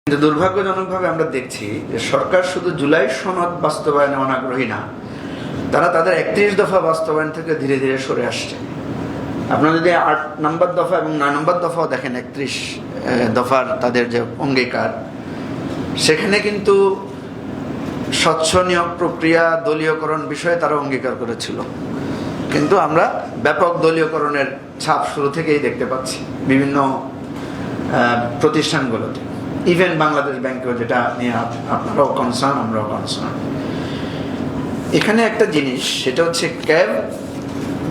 কিন্তু দুর্ভাগ্যজনকভাবে আমরা দেখছি যে সরকার শুধু জুলাই সনদ বাস্তবায়নে অনাগ্রহী না, তারা তাদের ৩১ দফা বাস্তবায়ন থেকে ধীরে ধীরে সরে আসছে। আপনারা যদি ৮ নম্বর দফা এবং ৯ নম্বর দফাও দেখেন, ৩১ দফার তাদের যে অঙ্গীকার, সেখানে কিন্তু স্বচ্ছ নিয়োগ প্রক্রিয়া, দলীয়করণ বিষয়ে তারা অঙ্গীকার করেছিল, কিন্তু আমরা ব্যাপক দলীয়করণের ছাপ শুরু থেকেই দেখতে পাচ্ছি বিভিন্ন প্রতিষ্ঠানগুলোতে, ইভেন বাংলাদেশ ব্যাংকেও, যেটা নিয়ে আপনারাও কনসার্ন, আমরাও কনসার্ন। এখানে একটা জিনিস, সেটা হচ্ছে ক্যাব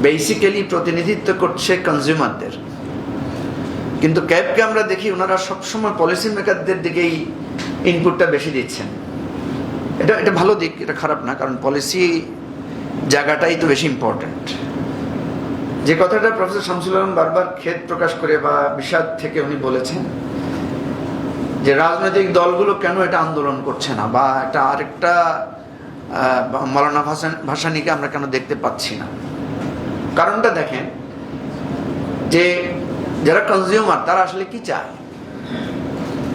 বেসিক্যালি প্রতিনিধিত্ব করছে কনজিউমারদের, কিন্তু ক্যাবকে আমরা দেখি ওনারা সবসময় পলিসি মেকারদের দিকেই ইনপুটটা বেশি দিচ্ছেন। এটা ভালো দিক, এটা খারাপ না, কারণ পলিসি জায়গাটাই তো বেশি ইম্পর্টেন্ট। যে কথাটা প্রফেসর শামসুল আলম বারবার খেদ প্রকাশ করে বা বিষাদ থেকে উনি বলেছেন যে রাজনৈতিক দলগুলো কেন এটা আন্দোলন করছে না, বা একটা আরেকটা মাওলানা ভাসানীকে আমরা কেন দেখতে পাচ্ছি না। কারণটা দেখেন যে যারা কনজিউমার তারা আসলে কি চায়।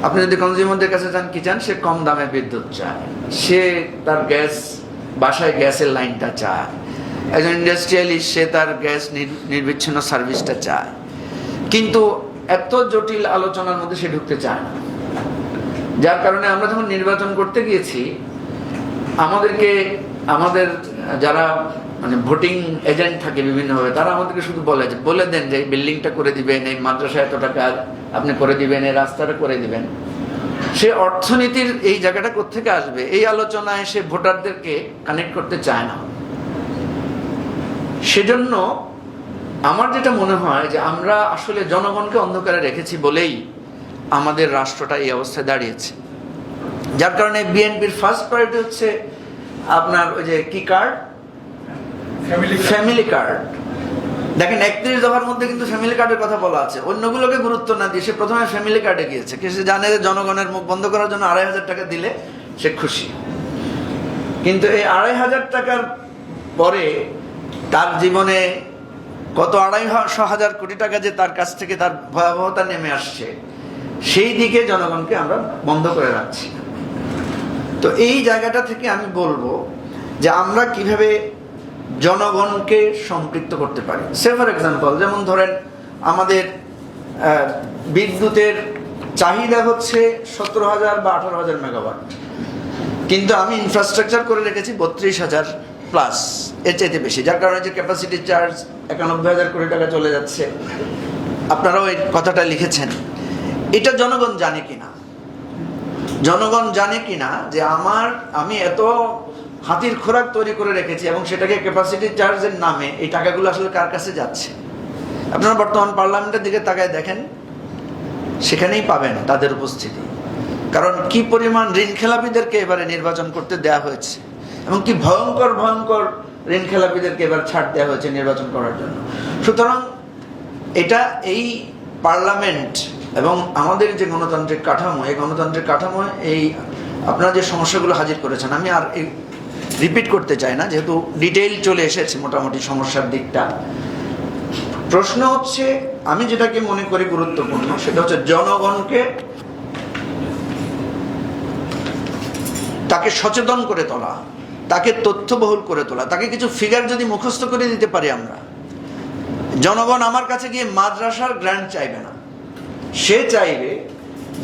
আপনি যদি কনজিউমারদের কাছে যান, কি চান? সে কম দামে বিদ্যুৎ চায়, সে তার গ্যাস, বাসায় গ্যাসের লাইনটা চায়। একজন ইন্ডাস্ট্রিয়ালিস্ট, সে তার গ্যাস নির্বিচ্ছিন্ন সার্ভিসটা চায়, কিন্তু এত জটিল আলোচনার মধ্যে সে ঢুকতে চায় না। যার কারণে আমরা যখন নির্বাচন করতে গিয়েছি, আমাদের যারা মানে ভোটিং এজেন্ট থাকে বিভিন্নভাবে, তারা আমাদেরকে শুধু বলে দেন যে এই বিল্ডিংটা করে দিবেন, এই মাদ্রাসা এত টাকা আপনি করে দিবেন, এই রাস্তাটা করে দিবেন। সে অর্থনীতির এই জায়গাটা কোত্থেকে আসবে, এই আলোচনায় সে ভোটারদেরকে কানেক্ট করতে চায় না। সেজন্য আমার যেটা মনে হয় যে আমরা আসলে জনগণকে অন্ধকারে রেখেছি বলেই আমাদের রাষ্ট্রটা এই অবস্থায় দাঁড়িয়েছে। যার কারণে বিএনপির ফার্স্ট প্রায়োরিটি হচ্ছে আপনার ওই যে কি কার্ড, ফ্যামিলি কার্ড। দেখেন ৩১ দফার মধ্যে কিন্তু ফ্যামিলি কার্ডের কথা বলা আছে, অন্যগুলোকে গুরুত্ব না দিয়ে সে প্রথমে ফ্যামিলি কার্ডে গিয়েছে। সে জানে যে জনগণের মুখ বন্ধ করার জন্য ২৫০০ টাকা দিলে সে খুশি, কিন্তু এই ২৫০০ টাকার পরে তার জীবনে কত ২৫০ কোটি টাকা যে তার কাছ থেকে তার ভয়াবহতা নেমে আসছে, সেই দিকে জনগণকে আমরা বন্ধ করে রাখছি। তো এই জায়গাটা থেকে আমি বলবো যে আমরা কিভাবে জনগণকে সম্পৃক্ত করতে পারি। সে ফর এক্সাম্পল, যেমন ধরেন আমাদের বিদ্যুতের চাহিদা হচ্ছে ১৭,০০০ বা ১৮,০০০ মেগাওয়াট, কিন্তু আমি ইনফ্রাস্ট্রাকচার করে রেখেছি ৩২,০০০ প্লাস, এর চাইতে বেশি। যার কারণে যে ক্যাপাসিটি চার্জ ৯১,০০০ কোটি টাকা চলে যাচ্ছে, আপনারাও এই কথাটা লিখেছেন। এটা জনগণ জানে কিনা, জনগণ জানে কিনা যে আমি এত হাতির খোরাক তৈরি করে রেখেছি এবং সেটাকে ক্যাপাসিটি চার্জের নামে এই টাকাগুলো আসলে কার কাছে যাচ্ছে। আপনারা বর্তমান পার্লামেন্টের দিকে তাকায় দেখেন, সেখানেই পাবেন তাদের উপস্থিতি। কারণ কি পরিমাণ ঋণ খেলাপিদেরকে এবারে নির্বাচন করতে দেয়া হয়েছে, এবং কি ভয়ঙ্কর ভয়ঙ্কর ঋণ খেলাপিদেরকে এবার ছাড় দেওয়া হয়েছে নির্বাচন করার জন্য। সুতরাং এটা এই পার্লামেন্ট এবং আমাদের যে গণতান্ত্রিক কাঠামো, এই গণতান্ত্রিক কাঠামো এই আপনারা যে সমস্যাগুলো হাজির করেছেন, আমি আর রিপিট করতে চাই না, যেহেতু ডিটেইল চলে এসেছে মোটামুটি সমস্যার দিকটা। প্রশ্ন হচ্ছে, আমি যেটাকে মনে করি গুরুত্বপূর্ণ, সেটা হচ্ছে জনগণকে তাকে সচেতন করে তোলা, তাকে তথ্যবহুল করে তোলা, তাকে কিছু ফিগার যদি মুখস্থ করে দিতে পারি আমরা, জনগণ আমার কাছে গিয়ে মাদ্রাসার গ্র্যান্ট চাইবে না, সে চাইবে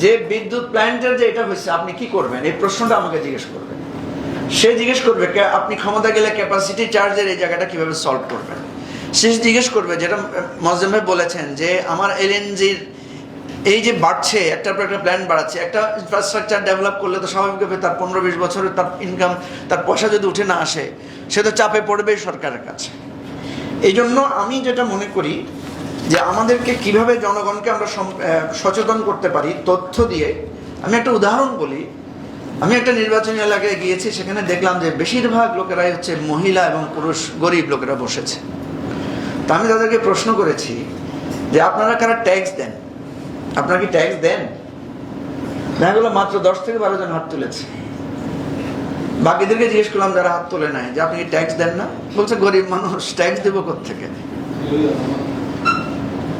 যে বিদ্যুৎ প্ল্যান্টের যে এটা হয়েছে আপনি কি করবেন, এই প্রশ্নটা আমাকে জিজ্ঞেস করবে। সে জিজ্ঞেস করবে আপনি ক্ষমতা গেলে ক্যাপাসিটি চার্জের এই জায়গাটা কিভাবে সলভ করবেন। সে জিজ্ঞেস করবে, যেটা মজলিম ভাই বলেছেন, যে আমার এলএনজির এই যে বাড়ছে, একটার পর একটা প্ল্যান বাড়াচ্ছে, একটা ইনফ্রাস্ট্রাকচার ডেভেলপ করলে তো স্বাভাবিকভাবে তার ১৫-২০ বছরের তার ইনকাম, তার পয়সা যদি উঠে না আসে, সে তো চাপে পড়বেই সরকারের কাছে। এই জন্য আমি যেটা মনে করি যে আমাদেরকে কিভাবে জনগণকে আমরা সচেতন করতে পারি তথ্য দিয়ে। আমি একটা উদাহরণ বলি, আমি একটা নির্বাচনী এলাকায় গিয়েছি, সেখানে দেখলাম যে বেশিরভাগ লোকেরাই হচ্ছে মহিলা এবং পুরুষ, গরিব লোকেরা বসেছে। তা আমি তাদেরকে প্রশ্ন করেছি যে আপনারা কারা ট্যাক্স দেন, আপনারা কি ট্যাক্স দেন? দেখা গেলো মাত্র ১০ থেকে ১২ জন হাত তুলেছে। বাকিদেরকে জিজ্ঞেস করলাম যারা হাত তোলে নাই, যে আপনি কি ট্যাক্স দেন না? বলছে গরিব মানুষ, ট্যাক্স দেবো কোত্থেকে?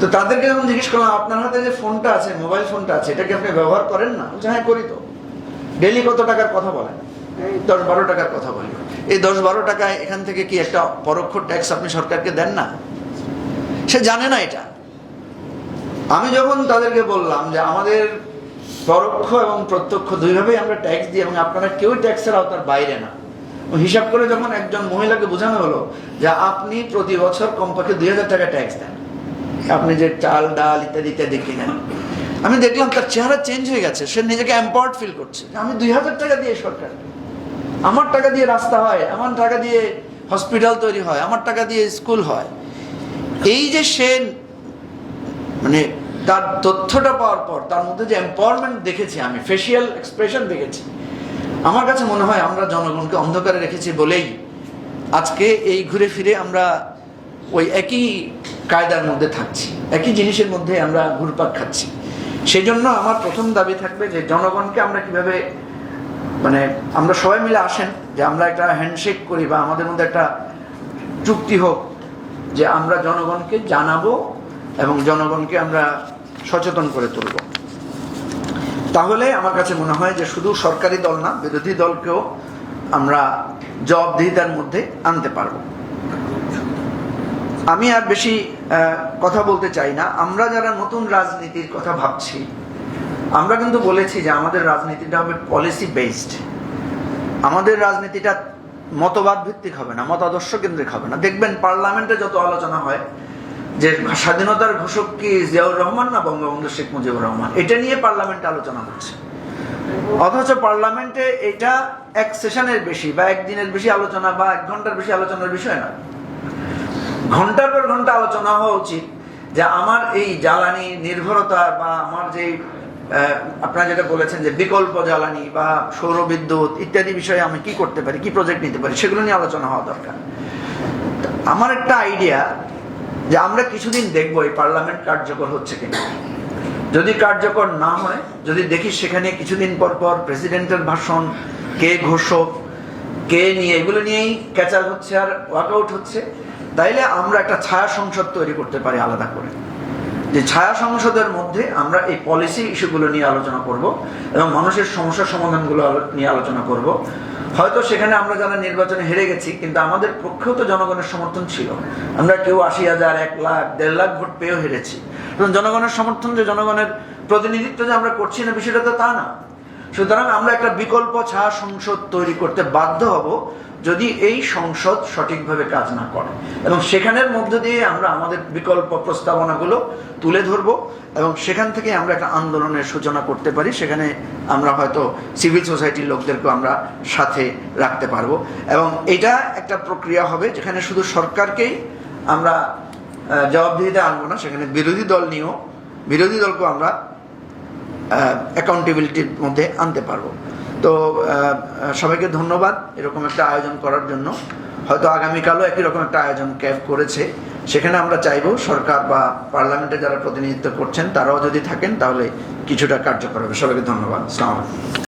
তো তাদেরকে যখন জিজ্ঞেস করলাম আপনার হাতে যে ফোনটা আছে, মোবাইল ফোনটা আছে, এটা কি আপনি ব্যবহার করেন না? বলছে হ্যাঁ করি। তো ডেইলি কত টাকার কথা বলেন? এই 10-12 টাকার কথা বলি। এই 10-12 টাকায় এখান থেকে কি একটা পরোক্ষ ট্যাক্স আপনি সরকারকে দেন না? সে জানে না এটা। আমি যখন তাদেরকে বললাম যে আমাদের পরোক্ষ এবং প্রত্যক্ষ দুইভাবেই আমরা ট্যাক্স দিই এবং আপনারা কেউ ট্যাক্সের আওতার বাইরে না, হিসাব করে যখন একজন মহিলাকে বোঝানো হলো যে আপনি প্রতি বছর কমপক্ষে 2000 টাকা ট্যাক্স দেন, আপনি যে চাল ডাল ইত্যাদি ইত্যাদি কিনেন, আমি দেখলাম তার চেহারা চেঞ্জ হয়ে গেছে। সে নিজেকে এম্পাওয়ার্ড ফিল করছে। আমি 2000 টাকা দিয়ে সরকার, আমার টাকা দিয়ে রাস্তা হয়, আমার টাকা দিয়ে হসপিটাল তৈরি হয়, আমার টাকা দিয়ে স্কুল হয়। এই যে সে মানে তার তথ্যটা পাওয়ার পর তার মধ্যে যে এম্পাওয়ারমেন্ট দেখেছি, আমি ফেসিয়াল এক্সপ্রেশন দেখেছি, আমার কাছে মনে হয় আমরা জনগণকে অন্ধকারে রেখেছি বলেই আজকে এই ঘুরে ফিরে আমরা ওই একই কায়দার মধ্যে থাকছি, একই জিনিসের মধ্যে আমরা ঘুরপাক খাচ্ছি। সেই জন্য আমার প্রথম দাবি থাকবে যে জনগণকে আমরা কিভাবে, মানে আমরা সবাই মিলে আসেন যে আমরা একটা হ্যান্ডশেক করি বা আমাদের মধ্যে একটা চুক্তি হোক যে আমরা জনগণকে জানাবো এবং জনগণকে আমরা সচেতন করে তুলব। তাহলে আমার কাছে মনে হয় যে শুধু সরকারি দল না, বিরোধী দলকেও আমরা জবাবদিহিতার মধ্যে আনতে পারবো। আমি আর বেশি কথা বলতে চাই না। আমরা যারা নতুন রাজনীতির কথা ভাবছি, আমরা কিন্তু বলেছি যে আমাদের রাজনীতিটা হবে পলিসি বেসড। আমাদের রাজনীতিটা মতবাদ ভিত্তিক হবে না, মতাদর্শ কেন্দ্রিক হবে না। দেখবেন পার্লামেন্টে যত আলোচনা হয় যে স্বাধীনতার ঘোষক কি জিয়াউর রহমান না বঙ্গবন্ধু শেখ মুজিবুর রহমান, এটা নিয়ে পার্লামেন্টে আলোচনা হচ্ছে। অথচ পার্লামেন্টে এটা এক সেশনের বেশি বা একদিনের বেশি আলোচনা বা 1 ঘন্টার বেশি আলোচনার বিষয় না। ঘন্টার পর ঘন্টা আলোচনা হওয়া উচিত যে আমার এই জ্বালানি নির্ভরতা বা আমার যে আপনারা যেটা বলেছেন যে বিকল্প জ্বালানি বা সৌর বিদ্যুৎ ইত্যাদি বিষয়ে আমি কি করতে পারি, কি প্রজেক্ট নিতে পারি, সেগুলো নিয়ে আলোচনা হওয়া দরকার। আমার একটা আইডিয়া যে আমরা কিছুদিন দেখবো এই পার্লামেন্ট কার্যকর হচ্ছে কিনা। যদি কার্যকর না হয়, যদি দেখি সেখানে কিছুদিন পর পর প্রেসিডেন্টের ভাষণ, কে ঘোষক, কে নিয়ে, এগুলো নিয়েই ক্যাচার হচ্ছে আর ওয়ার্কআউট হচ্ছে, তাইলে আমরা একটা ছায়া সংসদ তৈরি করতে পারি আলাদা করে। যে ছায়া সংসদের মধ্যে আমরা এই পলিসি ইস্যুগুলো নিয়ে আলোচনা করব এবং মানুষের সমস্যার সমাধানগুলো নিয়ে আলোচনা করব। হয়তো সেখানে আমরা যারা নির্বাচনে হেরে গেছি, কিন্তু আমাদের পক্ষেও তো জনগণের সমর্থন ছিল। আমরা কেউ 80,000, 1 লাখ, 1.5 লাখ ভোট পেয়েও হেরেছি। জনগণের সমর্থন, যে জনগণের প্রতিনিধিত্ব যে আমরা করছি না, বিষয়টা তো তা না। সুতরাং আমরা একটা বিকল্প ছায়া সংসদ তৈরি করতে বাধ্য হব যদি এই সংসদ সঠিকভাবে কাজ না করে, এবং সেখানের মধ্য দিয়ে আমরা আমাদের বিকল্প প্রস্তাবনাগুলো তুলে ধরবো এবং সেখান থেকে আমরা একটা আন্দোলনের সূচনা করতে পারি। সেখানে আমরা হয়তো সিভিল সোসাইটির লোকদেরকেও আমরা সাথে রাখতে পারবো এবং এটা একটা প্রক্রিয়া হবে যেখানে শুধু সরকারকেই আমরা জবাবদিহিতে আনবো না, সেখানে বিরোধী দল নিয়েও, বিরোধী দলকেও আমরা অ্যাকাউন্টেবিলিটির মধ্যে আনতে পারবো। তো সবাইকে ধন্যবাদ এরকম একটা আয়োজন করার জন্য। হয়তো আগামীকালও একই রকম একটা আয়োজন ক্যাব করেছে, সেখানে আমরা চাইবো সরকার বা পার্লামেন্টে যারা প্রতিনিধিত্ব করছেন তারাও যদি থাকেন তাহলে কিছুটা কার্যকর হবে। সবাইকে ধন্যবাদ। আসসালামু আলাইকুম।